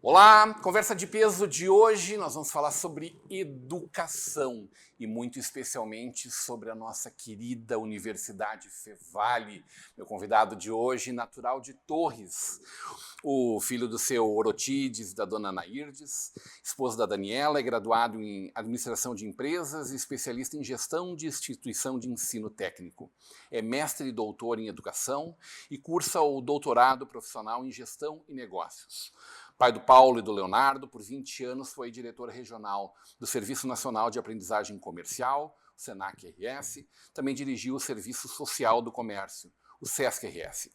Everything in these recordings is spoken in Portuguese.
Olá, conversa de peso de hoje nós vamos falar sobre educação e muito especialmente sobre a nossa querida Universidade Fevale. Meu convidado de hoje, natural de Torres, o filho do seu Orotides e da dona Nairdes, esposo da Daniela, é graduado em administração de empresas e especialista em gestão de instituição de ensino técnico. É mestre e doutor em educação e cursa o doutorado profissional em gestão e negócios. Pai do Paulo e do Leonardo, por 20 anos foi diretor regional do Serviço Nacional de Aprendizagem Comercial, o SENAC-RS. Também dirigiu o Serviço Social do Comércio, o SESC-RS.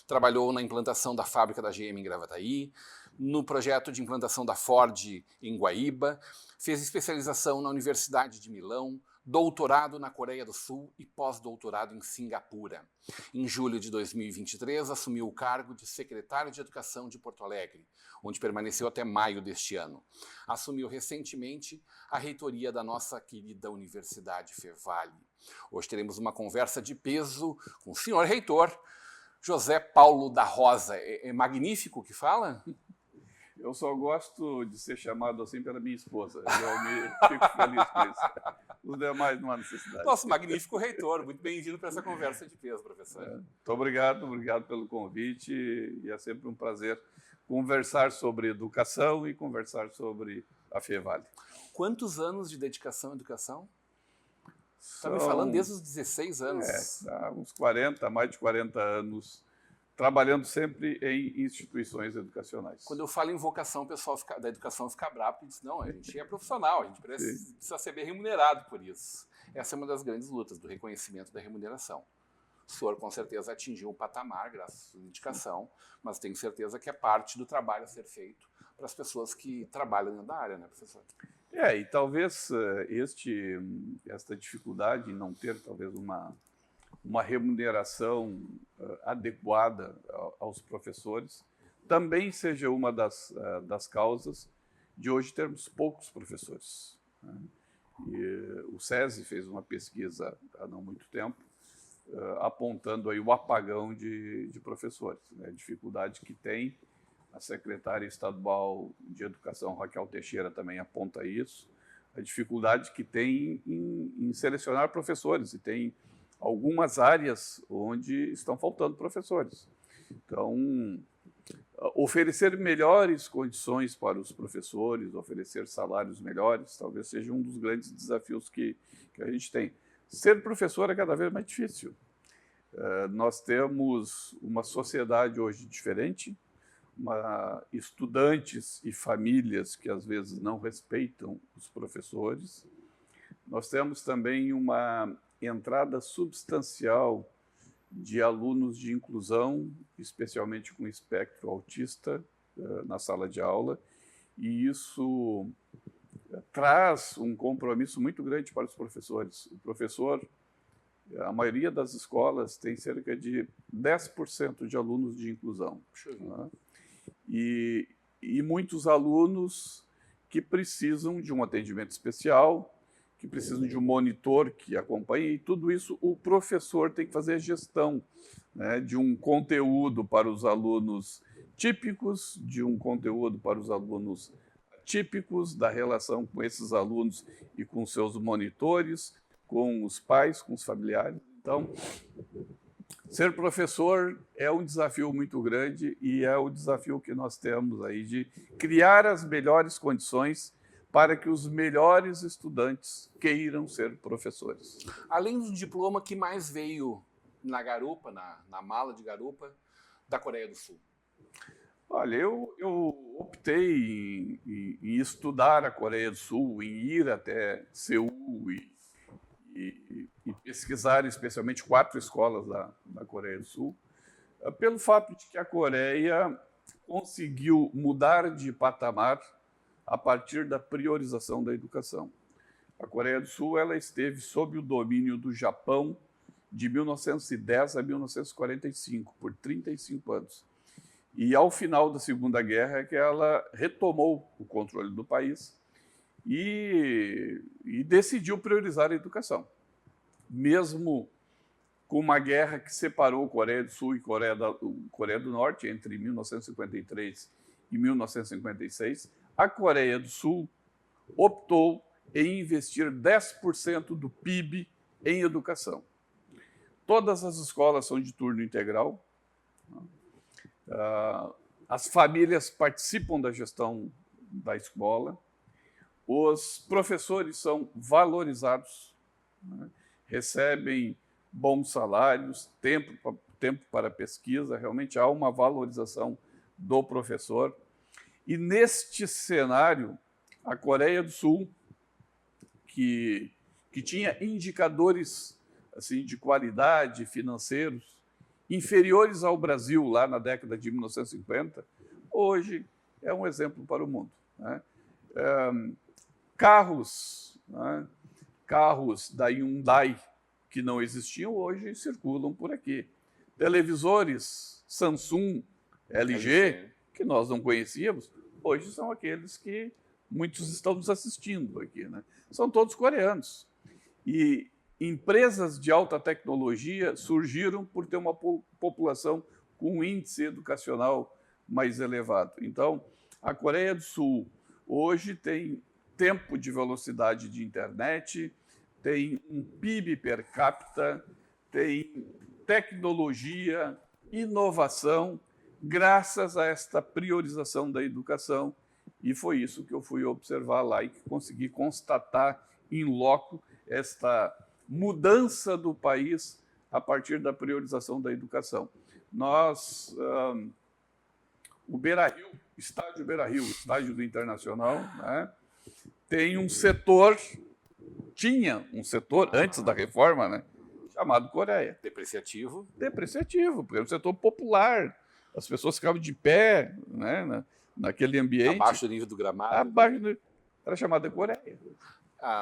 Trabalhou na implantação da fábrica da GM em Gravataí, no projeto de implantação da Ford em Guaíba, fez especialização na Universidade de Milão, doutorado na Coreia do Sul e pós-doutorado em Singapura. Em julho de 2023, assumiu o cargo de secretário de Educação de Porto Alegre, onde permaneceu até maio deste ano. Assumiu recentemente a reitoria da nossa querida Universidade Fevale. Hoje teremos uma conversa de peso com o senhor reitor, José Paulo da Rosa. É magnífico o que fala? Eu só gosto de ser chamado assim pela minha esposa. Eu fico feliz com isso. Os demais não há necessidade. Nosso magnífico reitor. Muito bem-vindo para essa conversa de peso, professor. Muito obrigado pelo convite. E é sempre um prazer conversar sobre educação e conversar sobre a Fevale. Quantos anos de dedicação à educação? Está me falando desde os 16 anos. Há uns mais de 40 anos. Trabalhando sempre em instituições educacionais. Quando eu falo em vocação, o pessoal da educação fica bravo e diz, não, a gente é profissional, a gente precisa ser bem remunerado por isso. Essa é uma das grandes lutas, do reconhecimento da remuneração. O senhor, com certeza, atingiu o patamar, graças à sua dedicação, mas tenho certeza que é parte do trabalho a ser feito para as pessoas que trabalham dentro da área, né, professor? E talvez esta dificuldade em não ter, talvez, uma remuneração adequada aos professores, também seja uma das causas de hoje termos poucos professores. E o SESI fez uma pesquisa há não muito tempo, apontando aí o apagão de professores, né? A dificuldade que tem. A secretária estadual de Educação, Raquel Teixeira, também aponta isso, a dificuldade que tem em selecionar professores, e tem algumas áreas onde estão faltando professores. Então, oferecer melhores condições para os professores, oferecer salários melhores, talvez seja um dos grandes desafios que a gente tem. Ser professor é cada vez mais difícil. Nós temos uma sociedade hoje diferente, estudantes e famílias que às vezes não respeitam os professores. Nós temos também uma entrada substancial de alunos de inclusão, especialmente com espectro autista, na sala de aula, e isso traz um compromisso muito grande para os professores. O professor, a maioria das escolas tem cerca de 10% de alunos de inclusão. Né? E muitos alunos que precisam de um atendimento especial, que precisam de um monitor que acompanhe, e tudo isso o professor tem que fazer a gestão, né, de um conteúdo para os alunos típicos, de um conteúdo para os alunos atípicos, da relação com esses alunos e com seus monitores, com os pais, com os familiares. Então, ser professor é um desafio muito grande e é o desafio que nós temos aí de criar as melhores condições para que os melhores estudantes queiram ser professores. Além do diploma, que mais veio na garupa, na mala de garupa, da Coreia do Sul? Olha, eu optei em estudar a Coreia do Sul, em ir até Seul e pesquisar especialmente 4 escolas da Coreia do Sul, pelo fato de que a Coreia conseguiu mudar de patamar a partir da priorização da educação. A Coreia do Sul ela esteve sob o domínio do Japão de 1910 a 1945, por 35 anos. E ao final da Segunda Guerra é que ela retomou o controle do país e decidiu priorizar a educação. Mesmo com uma guerra que separou Coreia do Sul e Coreia do Norte entre 1953 e 1956, a Coreia do Sul optou em investir 10% do PIB em educação. Todas as escolas são de turno integral. As famílias participam da gestão da escola. Os professores são valorizados, né? Recebem bons salários, tempo para pesquisa. Realmente há uma valorização do professor. E neste cenário, a Coreia do Sul, que tinha indicadores assim, de qualidade financeiros inferiores ao Brasil lá na década de 1950, hoje é um exemplo para o mundo, né? Carros, né? Carros da Hyundai que não existiam hoje circulam por aqui. Televisores Samsung, LG, que nós não conhecíamos, hoje são aqueles que muitos estão nos assistindo aqui, né? São todos coreanos. E empresas de alta tecnologia surgiram por ter uma população com um índice educacional mais elevado. Então, a Coreia do Sul hoje tem tempo de velocidade de internet, tem um PIB per capita, tem tecnologia, inovação, graças a esta priorização da educação. E foi isso que eu fui observar lá e que consegui constatar in loco esta mudança do país a partir da priorização da educação. Nós, o Beira-Rio, estádio Beira-Rio, estádio do Internacional, né, tem um setor, tinha um setor antes da reforma, né, chamado Coreia. Depreciativo? Depreciativo, porque era um setor popular. As pessoas ficavam de pé, né, naquele ambiente. Abaixo do nível do gramado. Abaixo do... Era chamada Coreia.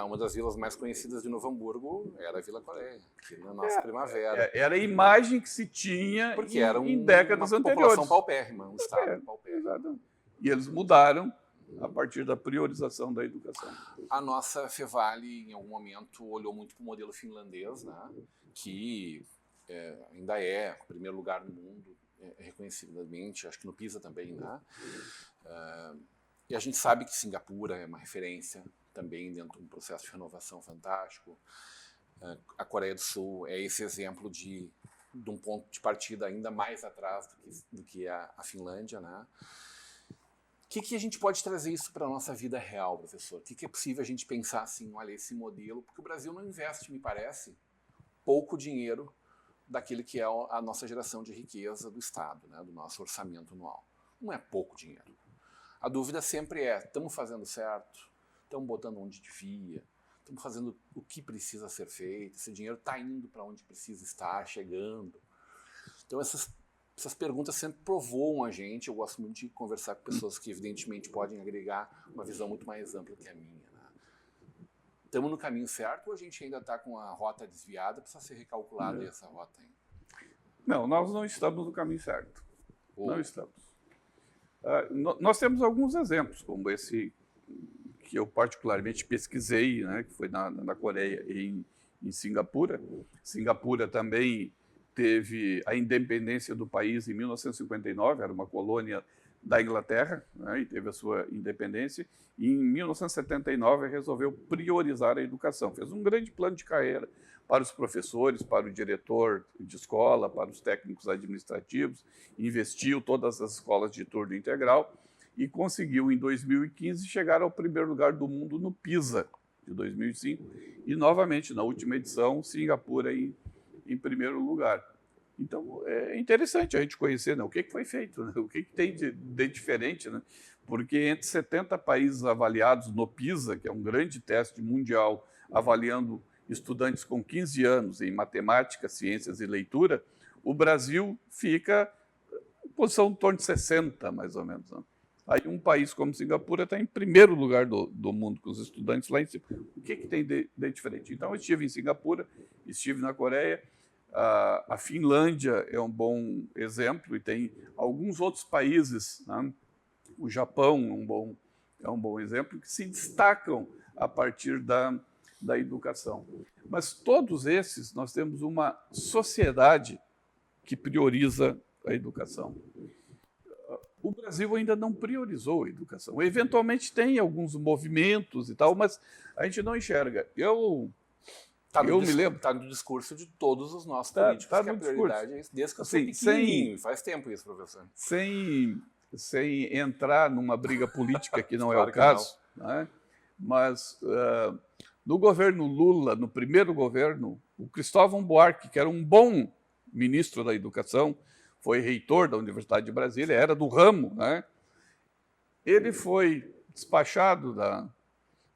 Uma das vilas mais conhecidas de Novo Hamburgo era a Vila Coreia, que na nossa primavera. Era a imagem que se tinha porque era em décadas anteriores. População paupérrima, um estado paupérrimo. Exatamente. E eles mudaram a partir da priorização da educação. A nossa Fevale, em algum momento, olhou muito para o modelo finlandês, né, que ainda é o primeiro lugar no mundo, reconhecidamente, acho que no PISA também, né? E a gente sabe que Singapura é uma referência também dentro de um processo de renovação fantástico. A Coreia do Sul é esse exemplo de um ponto de partida ainda mais atrás do que a Finlândia, né? O que a gente pode trazer isso para a nossa vida real, professor? O que é possível a gente pensar assim, olha, esse modelo, porque o Brasil não investe, me parece, pouco dinheiro daquele que é a nossa geração de riqueza do Estado, né, do nosso orçamento anual. Não é pouco dinheiro. A dúvida sempre é, estamos fazendo certo? Estamos botando onde devia? Estamos fazendo o que precisa ser feito? Esse dinheiro está indo para onde precisa estar, chegando? Então essas perguntas sempre provoam a gente. Eu gosto muito de conversar com pessoas que evidentemente podem agregar uma visão muito mais ampla que a minha, né? Estamos no caminho certo ou a gente ainda está com a rota desviada, precisa ser recalculada essa rota ainda? Não, nós não estamos no caminho certo. Não estamos. Nós temos alguns exemplos, como esse que eu particularmente pesquisei, né, que foi na Coreia e em Singapura. Singapura também teve a independência do país em 1959, era uma colônia da Inglaterra, né, e teve a sua independência. E em 1979 resolveu priorizar a educação. Fez um grande plano de carreira para os professores, para o diretor de escola, para os técnicos administrativos, investiu todas as escolas de turno integral e conseguiu, em 2015, chegar ao primeiro lugar do mundo no PISA, de 2005, e, novamente, na última edição, Singapura em primeiro lugar. Então, é interessante a gente conhecer, né, o que foi feito, né, o que tem de diferente, né, porque entre 70 países avaliados no PISA, que é um grande teste mundial, avaliando estudantes com 15 anos em matemática, ciências e leitura, o Brasil fica em posição em torno de 60, mais ou menos, né? Aí um país como Singapura está em primeiro lugar do mundo, com os estudantes lá em cima. O que tem de diferente? Então, eu estive em Singapura, estive na Coreia. A Finlândia é um bom exemplo e tem alguns outros países, né? O Japão é um bom exemplo, que se destacam a partir da educação. Mas todos esses, nós temos uma sociedade que prioriza a educação. O Brasil ainda não priorizou a educação. Eventualmente tem alguns movimentos e tal, mas a gente não enxerga. Me lembro. Está no discurso de todos os nossos políticos que a prioridade é isso, desde que eu sou pequenininho. Faz tempo isso, professor. Sem entrar numa briga política, que não claro é o caso, né? Mas no governo Lula, no primeiro governo, o Cristóvão Buarque, que era um bom ministro da Educação, foi reitor da Universidade de Brasília, era do ramo, né? Ele foi despachado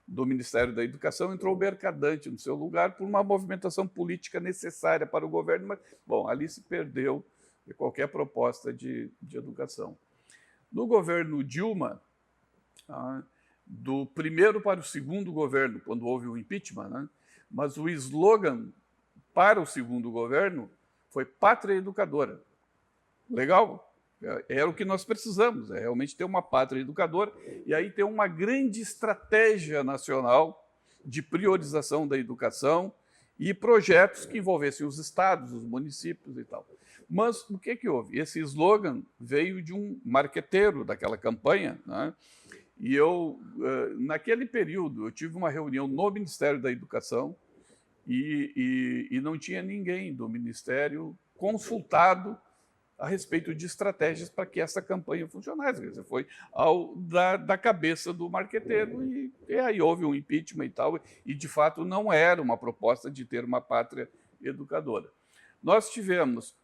do Ministério da Educação, entrou o Mercadante no seu lugar por uma movimentação política necessária para o governo, mas, bom, ali se perdeu qualquer proposta de educação. No governo Dilma, do primeiro para o segundo governo, quando houve o impeachment, né? Mas o slogan para o segundo governo foi Pátria Educadora. Legal? Era o que nós precisamos, é realmente ter uma pátria educadora e aí ter uma grande estratégia nacional de priorização da educação e projetos que envolvessem os estados, os municípios e tal. Mas o que houve? Esse slogan veio de um marqueteiro daquela campanha, né? E eu, naquele período, eu tive uma reunião no Ministério da Educação e não tinha ninguém do Ministério consultado a respeito de estratégias para que essa campanha funcionasse. Quer dizer, foi da cabeça do marqueteiro e aí houve um impeachment e tal, e de fato não era uma proposta de ter uma pátria educadora. Nós tivemos,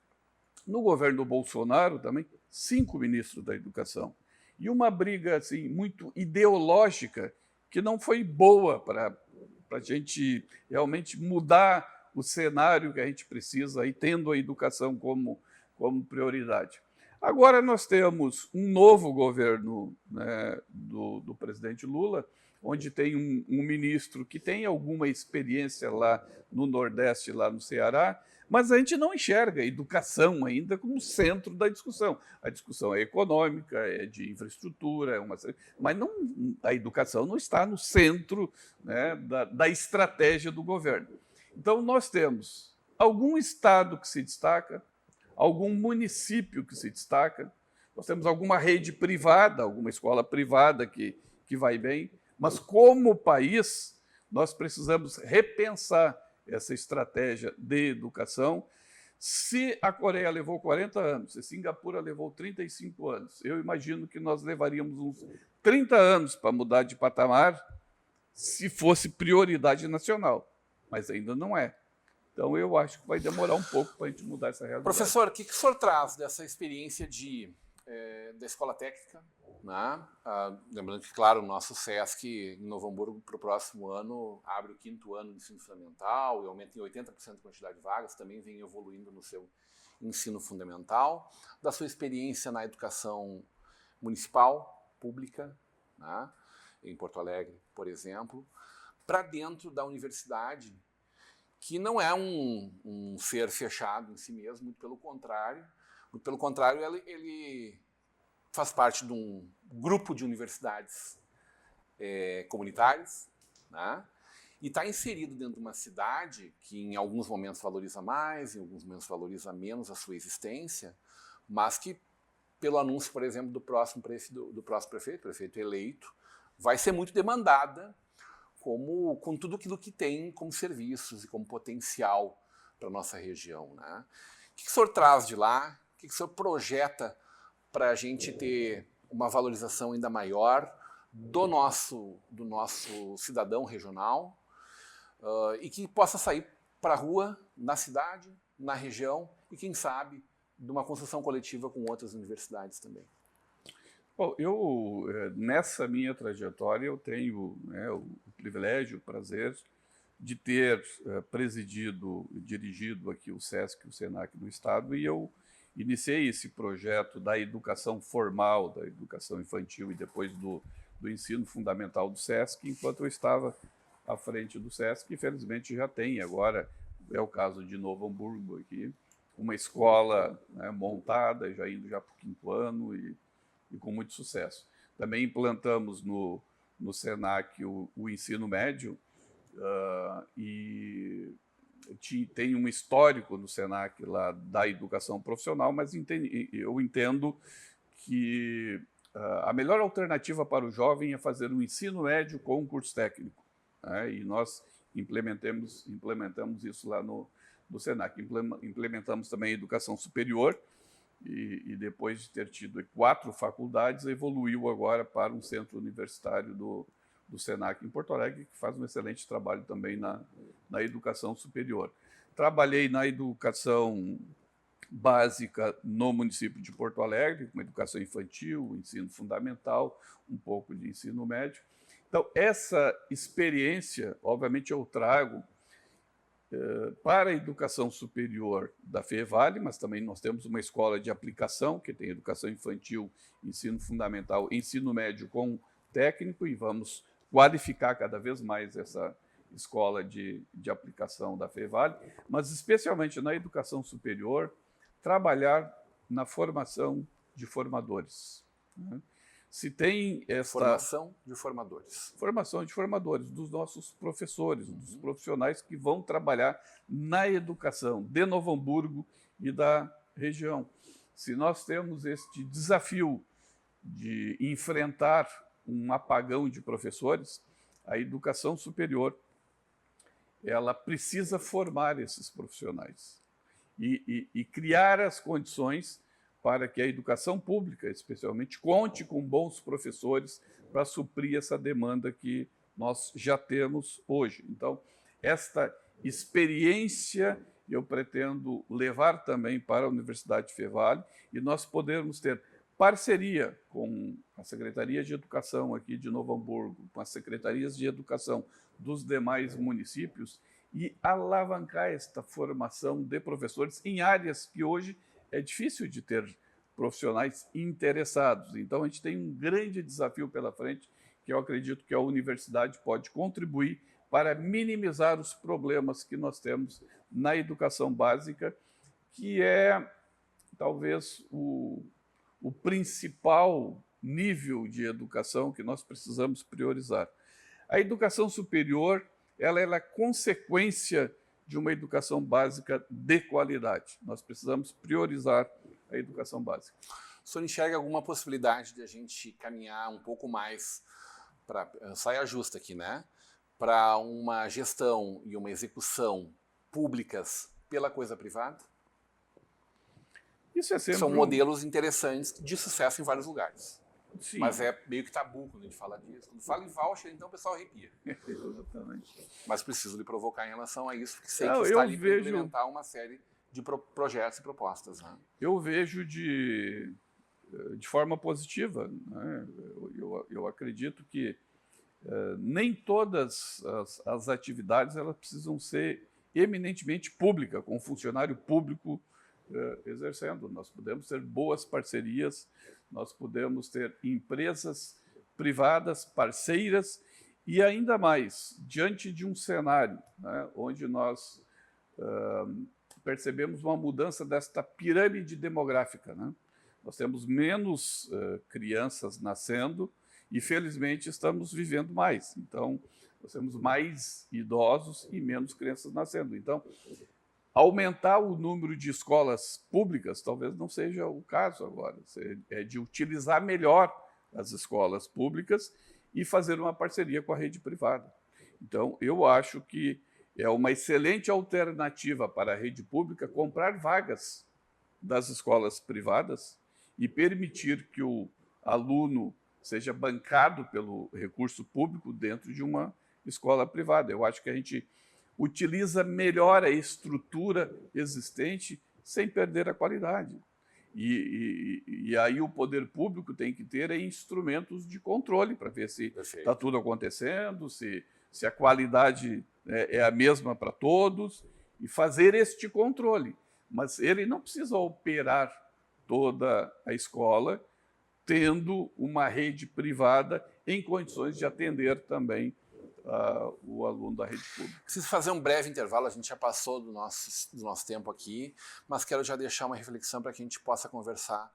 no governo Bolsonaro também, 5 ministros da educação, e uma briga assim, muito ideológica que não foi boa para a gente realmente mudar o cenário que a gente precisa, aí, tendo a educação como prioridade. Agora nós temos um novo governo, né, do presidente Lula, onde tem um ministro que tem alguma experiência lá no Nordeste, lá no Ceará, mas a gente não enxerga a educação ainda como centro da discussão. A discussão é econômica, é de infraestrutura, mas a educação não está no centro, né, da estratégia do governo. Então nós temos algum estado que se destaca, algum município que se destaca, nós temos alguma rede privada, alguma escola privada que vai bem, mas como país nós precisamos repensar essa estratégia de educação. Se a Coreia levou 40 anos, se Singapura levou 35 anos, eu imagino que nós levaríamos uns 30 anos para mudar de patamar se fosse prioridade nacional, mas ainda não é. Então, eu acho que vai demorar um pouco para a gente mudar essa realidade. Professor, o que o senhor traz dessa experiência da escola técnica? Né? Lembrando que, claro, o nosso SESC em Novo Hamburgo, para o próximo ano, abre o 5º ano de ensino fundamental e aumenta em 80% a quantidade de vagas, também vem evoluindo no seu ensino fundamental. Da sua experiência na educação municipal, pública, né? Em Porto Alegre, por exemplo, para dentro da universidade, que não é um ser fechado em si mesmo, muito pelo contrário. Muito pelo contrário, ele faz parte de um grupo de universidades comunitárias, né? E está inserido dentro de uma cidade que em alguns momentos valoriza mais, em alguns momentos valoriza menos a sua existência, mas que, pelo anúncio, por exemplo, do próximo prefeito eleito, vai ser muito demandada com tudo aquilo que tem como serviços e como potencial para a nossa região, né? O que o senhor traz de lá? O que o senhor projeta para a gente ter uma valorização ainda maior do nosso cidadão regional e que possa sair para a rua, na cidade, na região e, quem sabe, de uma construção coletiva com outras universidades também? Bom, nessa minha trajetória, eu tenho, né, o privilégio, o prazer de ter presidido e dirigido aqui o SESC e o SENAC no Estado, e eu iniciei esse projeto da educação formal, da educação infantil e depois do ensino fundamental do SESC, enquanto eu estava à frente do SESC, que felizmente já tem agora é o caso de Novo Hamburgo aqui, uma escola, né, montada, já indo já para o 5º ano e com muito sucesso. Também implantamos no SENAC o ensino médio, e tem um histórico no SENAC lá da educação profissional, mas eu entendo que a melhor alternativa para o jovem é fazer um ensino médio com um curso técnico, né? E nós implementamos isso lá no SENAC. Implementamos também a educação superior, e depois de ter tido 4 faculdades, evoluiu agora para um centro universitário do SENAC em Porto Alegre, que faz um excelente trabalho também na educação superior. Trabalhei na educação básica no município de Porto Alegre, com educação infantil, ensino fundamental, um pouco de ensino médio. Então, essa experiência, obviamente, eu trago para a educação superior da FEVALE, mas também nós temos uma escola de aplicação, que tem educação infantil, ensino fundamental, ensino médio com técnico, e vamos qualificar cada vez mais essa escola de aplicação da FEVALE, mas especialmente na educação superior, trabalhar na formação de formadores, né? Se tem essa formação de formadores. Formação de formadores, dos nossos professores, dos profissionais que vão trabalhar na educação de Novo Hamburgo e da região. Se nós temos este desafio de enfrentar um apagão de professores, a educação superior ela precisa formar esses profissionais e criar as condições para que a educação pública, especialmente, conte com bons professores para suprir essa demanda que nós já temos hoje. Então, esta experiência eu pretendo levar também para a Universidade FEVALE, e nós podermos ter parceria com a Secretaria de Educação aqui de Novo Hamburgo, com as secretarias de educação dos demais municípios, e alavancar esta formação de professores em áreas que hoje é difícil de ter profissionais interessados. Então, a gente tem um grande desafio pela frente, que eu acredito que a universidade pode contribuir para minimizar os problemas que nós temos na educação básica, que é talvez o principal nível de educação que nós precisamos priorizar. A educação superior ela é a consequência de uma educação básica de qualidade. Nós precisamos priorizar a educação básica. O senhor enxerga alguma possibilidade de a gente caminhar um pouco mais para saia justa aqui, né? Para uma gestão e uma execução públicas pela coisa privada? Isso é sempre São modelos interessantes de sucesso em vários lugares. Sim. Mas é meio que tabu quando a gente fala disso. Quando fala em voucher, então o pessoal arrepia. Exatamente. Mas preciso lhe provocar em relação a isso, porque sei Não, que está ali para implementar uma série de projetos e propostas. Né? Eu vejo de forma positiva, né? Eu acredito que nem todas as atividades elas precisam ser eminentemente públicas, com um funcionário público exercendo. Nós podemos ter boas parcerias, nós podemos ter empresas privadas, parceiras, e ainda mais, diante de um cenário, né, onde nós percebemos uma mudança desta pirâmide demográfica, né? Nós temos menos crianças nascendo e, felizmente, estamos vivendo mais. Então, nós temos mais idosos e menos crianças nascendo. Então, aumentar o número de escolas públicas talvez não seja o caso agora. É de utilizar melhor as escolas públicas e fazer uma parceria com a rede privada. Então, eu acho que é uma excelente alternativa para a rede pública comprar vagas das escolas privadas e permitir que o aluno seja bancado pelo recurso público dentro de uma escola privada. Eu acho que a gente utiliza melhor a estrutura existente sem perder a qualidade. E aí o poder público tem que ter instrumentos de controle para ver se está tudo acontecendo, se a qualidade é a mesma para todos, e fazer este controle. Mas ele não precisa operar toda a escola tendo uma rede privada em condições de atender também o aluno da rede pública. Preciso fazer um breve intervalo, a gente já passou do nosso tempo aqui, mas quero já deixar uma reflexão para que a gente possa conversar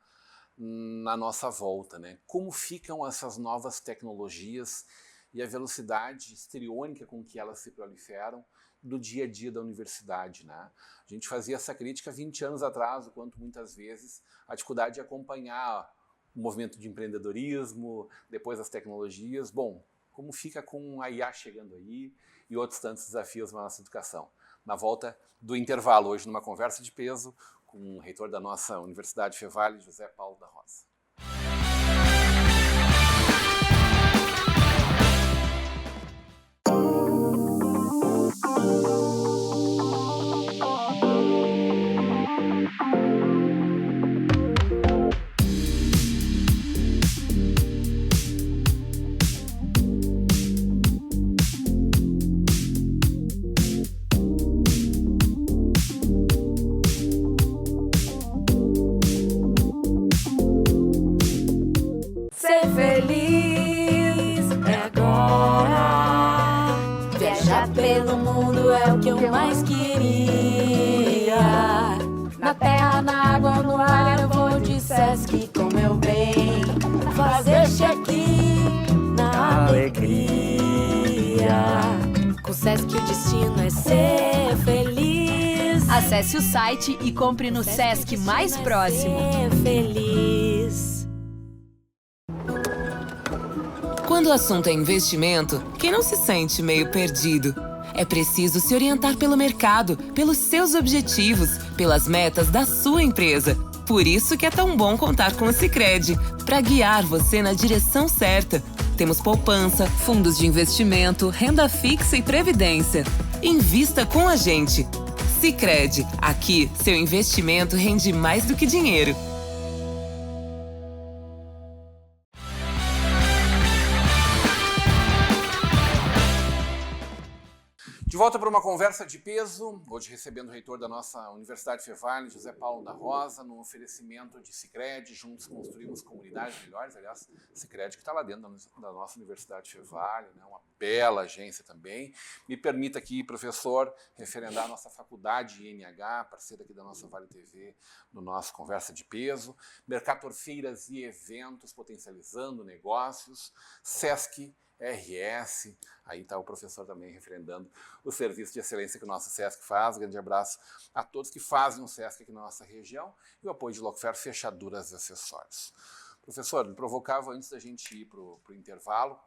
na nossa volta, né? Como ficam essas novas tecnologias e a velocidade histriônica com que elas se proliferam do dia a dia da universidade, né? A gente fazia essa crítica 20 anos atrás, o quanto muitas vezes a dificuldade de acompanhar o movimento de empreendedorismo, depois as tecnologias. Bom, como fica com a IA chegando aí e outros tantos desafios na nossa educação. Na volta do intervalo, hoje numa conversa de peso com o reitor da nossa Universidade Fevale, José Paulo da Rosa. Ser feliz é agora. Viajar pelo mundo é o que eu mais queria. Na terra, na água, no ar, eu vou de Sesc com meu bem. Fazer check-in na alegria. Com Sesc o destino é ser feliz. Acesse o site e compre no Sesc mais próximo. Ser feliz. Quando o assunto é investimento, quem não se sente meio perdido? É preciso se orientar pelo mercado, pelos seus objetivos, pelas metas da sua empresa. Por isso que é tão bom contar com o Sicredi, para guiar você na direção certa. Temos poupança, fundos de investimento, renda fixa e previdência. Invista com a gente. Sicredi, aqui seu investimento rende mais do que dinheiro. De volta para uma conversa de peso, hoje recebendo o reitor da nossa Universidade Fevale, José Paulo da Rosa, no oferecimento de Sicredi. Juntos construímos comunidades melhores. Aliás, Sicredi que está lá dentro da nossa Universidade Fevale, né? Uma bela agência também. Me permita aqui, professor, referendar a nossa faculdade INH, parceira aqui da nossa Vale TV, no nosso Conversa de Peso. Mercator Feiras e Eventos, potencializando negócios. Sesc RS, aí está o professor também referendando o serviço de excelência que o nosso Sesc faz. Grande abraço a todos que fazem o Sesc aqui na nossa região e o apoio de Locfer Fechaduras e Acessórios. Professor, me provocava antes da gente ir para o intervalo,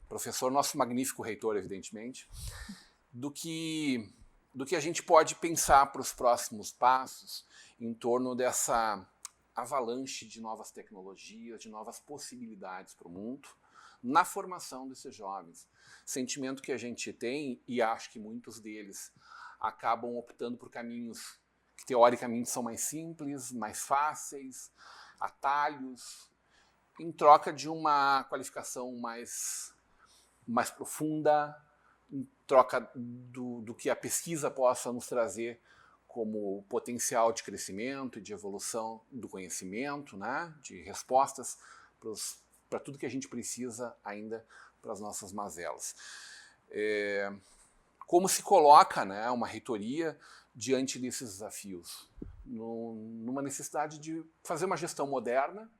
professor, nosso magnífico reitor, evidentemente, do que a gente pode pensar para os próximos passos em torno dessa avalanche de novas tecnologias, de novas possibilidades para o mundo, na formação desses jovens. Sentimento que a gente tem, e acho que muitos deles acabam optando por caminhos que teoricamente são mais simples, mais fáceis, atalhos, em troca de uma qualificação mais profunda, em troca do que a pesquisa possa nos trazer como potencial de crescimento e de evolução do conhecimento, né? De respostas para tudo que a gente precisa ainda para as nossas mazelas. Como se coloca, né, uma reitoria diante desses desafios? Numa necessidade de fazer uma gestão moderna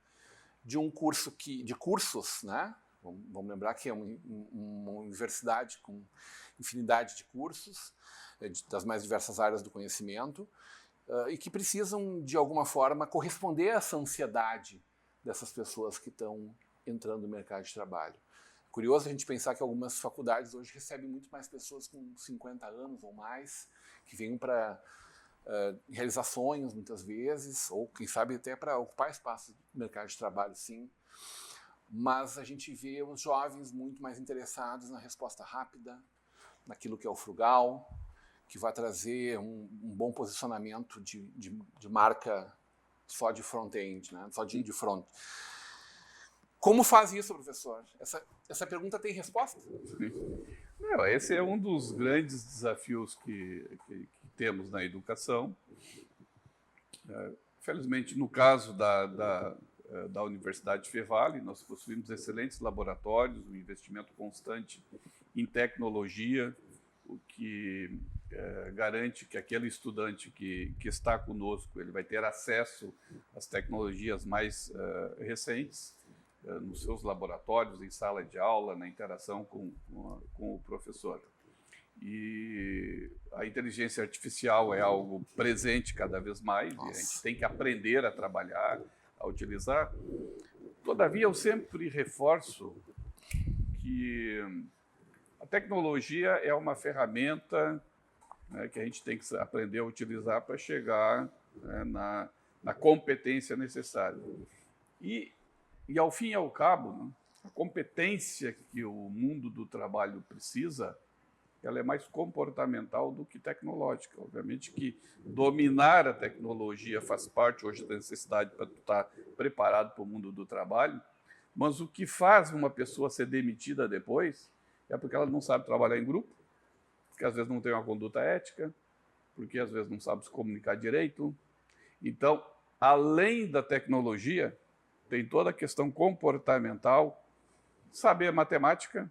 de um curso de cursos, né? Vamos lembrar que é uma universidade com infinidade de cursos, das mais diversas áreas do conhecimento, e que precisam, de alguma forma, corresponder a essa ansiedade dessas pessoas que estão entrando no mercado de trabalho. Curioso a gente pensar que algumas faculdades hoje recebem muito mais pessoas com 50 anos ou mais, que vêm para realizar sonhos, muitas vezes, ou, quem sabe, até para ocupar espaço no mercado de trabalho, sim. Mas a gente vê os jovens muito mais interessados na resposta rápida, naquilo que é o frugal, que vai trazer um bom posicionamento de marca só de front-end, né? Só de front. Como faz isso, professor? Essa pergunta tem resposta? Não, esse é um dos grandes desafios que temos na educação. Felizmente, no caso da da Universidade Fevale. Nós possuímos excelentes laboratórios, um investimento constante em tecnologia, o que garante que aquele estudante que está conosco ele vai ter acesso às tecnologias mais recentes nos seus laboratórios, em sala de aula, na interação com o professor. E a inteligência artificial é algo presente cada vez mais, e a gente tem que aprender a trabalhar, a utilizar. Todavia, eu sempre reforço que a tecnologia é uma ferramenta, né, que a gente tem que aprender a utilizar para chegar, né, na competência necessária. E ao fim e ao cabo, né, a competência que o mundo do trabalho precisa, ela é mais comportamental do que tecnológica. Obviamente que dominar a tecnologia faz parte hoje da necessidade para estar preparado para o mundo do trabalho, mas o que faz uma pessoa ser demitida depois é porque ela não sabe trabalhar em grupo, porque às vezes não tem uma conduta ética, porque às vezes não sabe se comunicar direito. Então, além da tecnologia, tem toda a questão comportamental, saber matemática,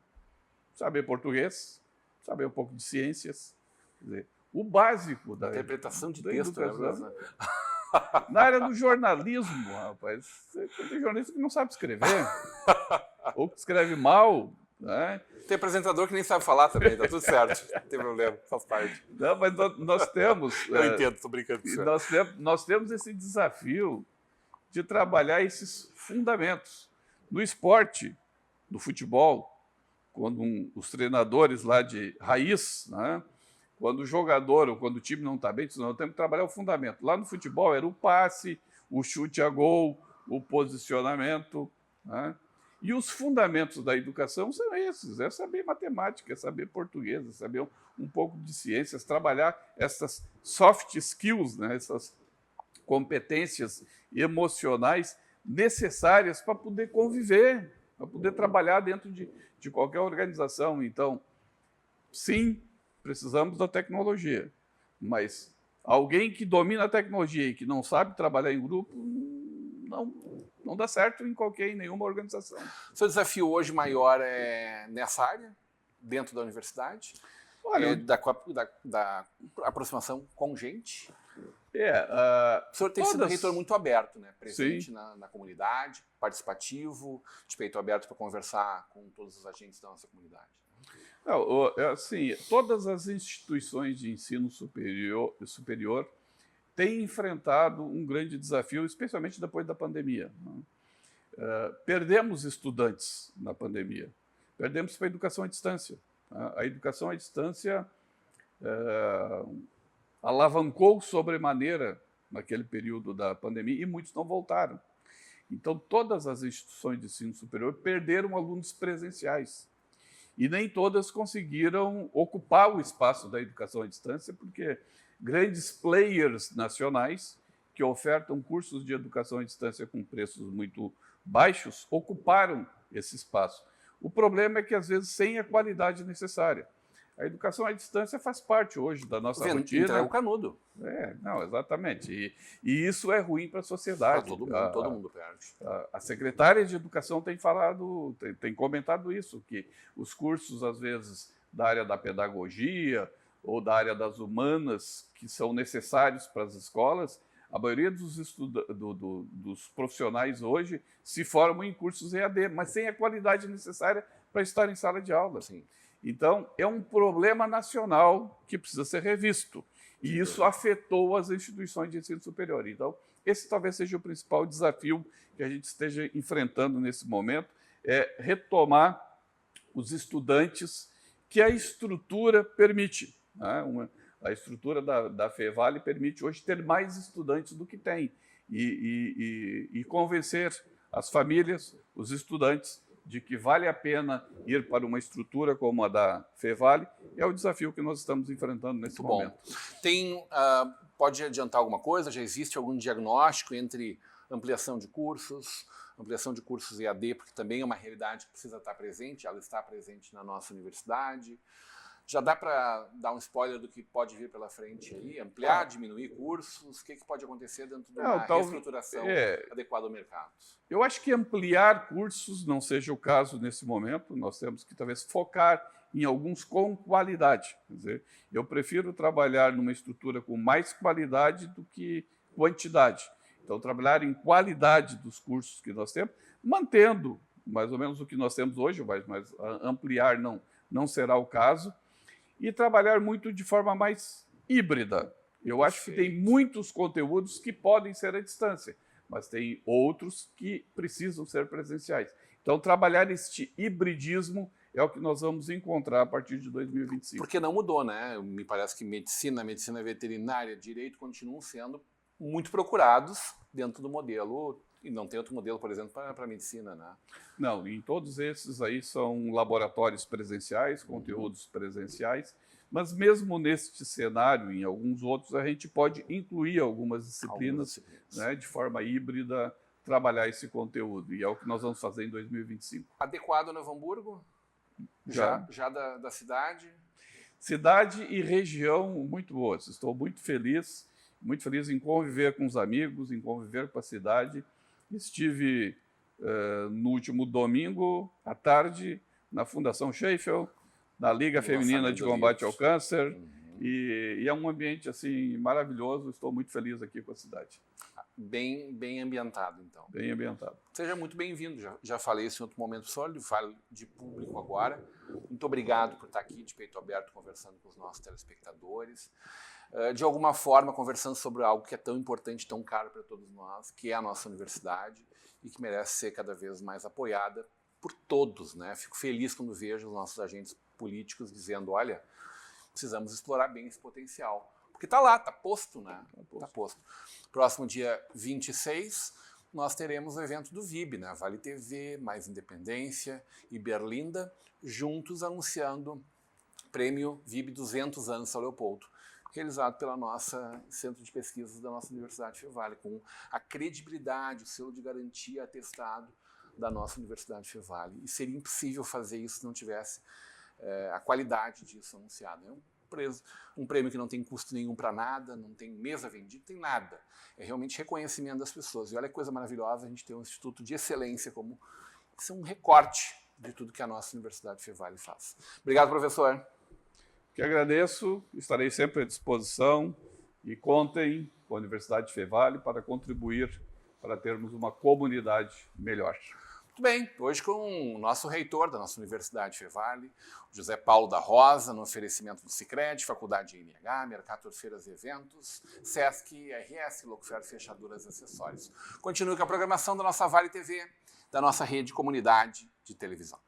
saber português, saber um pouco de ciências. Quer dizer, o básico da interpretação de da texto, educação. né? Na área do jornalismo, rapaz, tem jornalista que não sabe escrever, ou que escreve mal, né? Tem apresentador que nem sabe falar também, tá tudo certo. Não tem problema, faz parte. Não, mas nós temos... Eu entendo, estou brincando com o senhor. Nós temos esse desafio de trabalhar esses fundamentos. No esporte, no futebol, quando os treinadores lá de raiz, né, quando o jogador ou quando o time não está bem, nós temos que trabalhar o fundamento. Lá no futebol era o passe, o chute a gol, o posicionamento, né? E os fundamentos da educação são esses, é saber matemática, é saber português, é saber um pouco de ciências, trabalhar essas soft skills, né, essas competências emocionais necessárias para poder conviver, para poder trabalhar dentro de qualquer organização. Então, sim, precisamos da tecnologia, mas alguém que domina a tecnologia e que não sabe trabalhar em grupo, não dá certo em nenhuma organização. Seu desafio hoje maior é nessa área, dentro da universidade? Olha, da aproximação com gente? O senhor tem sido um reitor muito aberto, né? Presente na comunidade, participativo, de peito aberto para conversar com todos os agentes da nossa comunidade. Não, assim, todas as instituições de ensino superior têm enfrentado um grande desafio, especialmente depois da pandemia. Perdemos estudantes na pandemia, perdemos para a educação à distância. A educação à distância alavancou sobremaneira naquele período da pandemia e muitos não voltaram. Então, todas as instituições de ensino superior perderam alunos presenciais. E nem todas conseguiram ocupar o espaço da educação à distância, porque grandes players nacionais que ofertam cursos de educação à distância com preços muito baixos ocuparam esse espaço. O problema é que, às vezes, sem a qualidade necessária. A educação à distância faz parte hoje da nossa rotina. Entrega o canudo. Não, exatamente. E isso é ruim para a sociedade. Todo mundo perde. A secretária de Educação tem falado, tem comentado isso, que os cursos, às vezes, da área da pedagogia ou da área das humanas, que são necessários para as escolas, a maioria dos profissionais hoje se formam em cursos EAD, mas sem a qualidade necessária para estar em sala de aula. Sim. Então, é um problema nacional que precisa ser revisto. E isso afetou as instituições de ensino superior. Então, esse talvez seja o principal desafio que a gente esteja enfrentando nesse momento, é retomar os estudantes que a estrutura permite. Né? A estrutura da Fevale permite hoje ter mais estudantes do que tem e convencer as famílias, os estudantes, de que vale a pena ir para uma estrutura como a da Fevale, é o desafio que nós estamos enfrentando nesse momento. Pode adiantar alguma coisa? Já existe algum diagnóstico entre ampliação de cursos EAD, porque também é uma realidade que precisa estar presente, ela está presente na nossa universidade, Já dá para dar um spoiler do que pode vir pela frente aí? Ampliar, diminuir cursos? O que pode acontecer dentro de uma reestruturação adequada ao mercado? Eu acho que ampliar cursos não seja o caso nesse momento. Nós temos que talvez focar em alguns com qualidade. Quer dizer, eu prefiro trabalhar numa estrutura com mais qualidade do que quantidade. Então, trabalhar em qualidade dos cursos que nós temos, mantendo mais ou menos o que nós temos hoje, mas ampliar não será o caso, e trabalhar muito de forma mais híbrida. Eu acho que tem muitos conteúdos que podem ser à distância, mas tem outros que precisam ser presenciais. Então, trabalhar este hibridismo é o que nós vamos encontrar a partir de 2025. Porque não mudou, né? Me parece que medicina veterinária, direito continuam sendo muito procurados dentro do modelo, e não tem outro modelo, por exemplo, para a medicina, né? Não, em todos esses aí são laboratórios presenciais, conteúdos presenciais, mas mesmo neste cenário, em alguns outros, a gente pode incluir algumas disciplinas. Né, de forma híbrida, trabalhar esse conteúdo, e é o que nós vamos fazer em 2025. Adequado a Novo Hamburgo? Já da cidade? Cidade e região muito boas. Estou muito feliz em conviver com os amigos, em conviver com a cidade. Estive no último domingo à tarde na Fundação Sheffield, na Liga Feminina de Combate ao Câncer, e é um ambiente assim maravilhoso. Estou muito feliz aqui com a cidade. Bem ambientado, então. Bem ambientado. Seja muito bem-vindo. Já falei isso em outro momento sólido, falo de público agora. Muito obrigado por estar aqui de peito aberto, conversando com os nossos telespectadores. De alguma forma, conversando sobre algo que é tão importante, tão caro para todos nós, que é a nossa universidade, e que merece ser cada vez mais apoiada por todos, né? Fico feliz quando vejo os nossos agentes políticos dizendo, olha, precisamos explorar bem esse potencial. Porque está lá, está posto, né? Está posto. Próximo dia 26, nós teremos o evento do VIB, né? Vale TV, Mais Independência e Berlinda, juntos anunciando o prêmio VIB 200 anos São Leopoldo, realizado pela nossa Centro de Pesquisas da nossa Universidade Fevale, com a credibilidade, o selo de garantia atestado da nossa Universidade Fevale. E seria impossível fazer isso se não tivesse a qualidade disso anunciado. Um prêmio que não tem custo nenhum para nada, não tem mesa vendida, tem nada. É realmente reconhecimento das pessoas. E olha que coisa maravilhosa a gente ter um instituto de excelência como isso é um recorte de tudo que a nossa Universidade Fevale faz. Obrigado, professor. Que agradeço, estarei sempre à disposição e contem com a Universidade Fevale para contribuir para termos uma comunidade melhor. Muito bem, hoje com o nosso reitor da nossa Universidade Fevale, José Paulo da Rosa, no oferecimento do Sicredi, Faculdade INH, Mercator Feiras e Eventos, Sesc, RS, Locofer Fechaduras e Acessórios. Continue com a programação da nossa Vale TV, da nossa rede comunidade de televisão.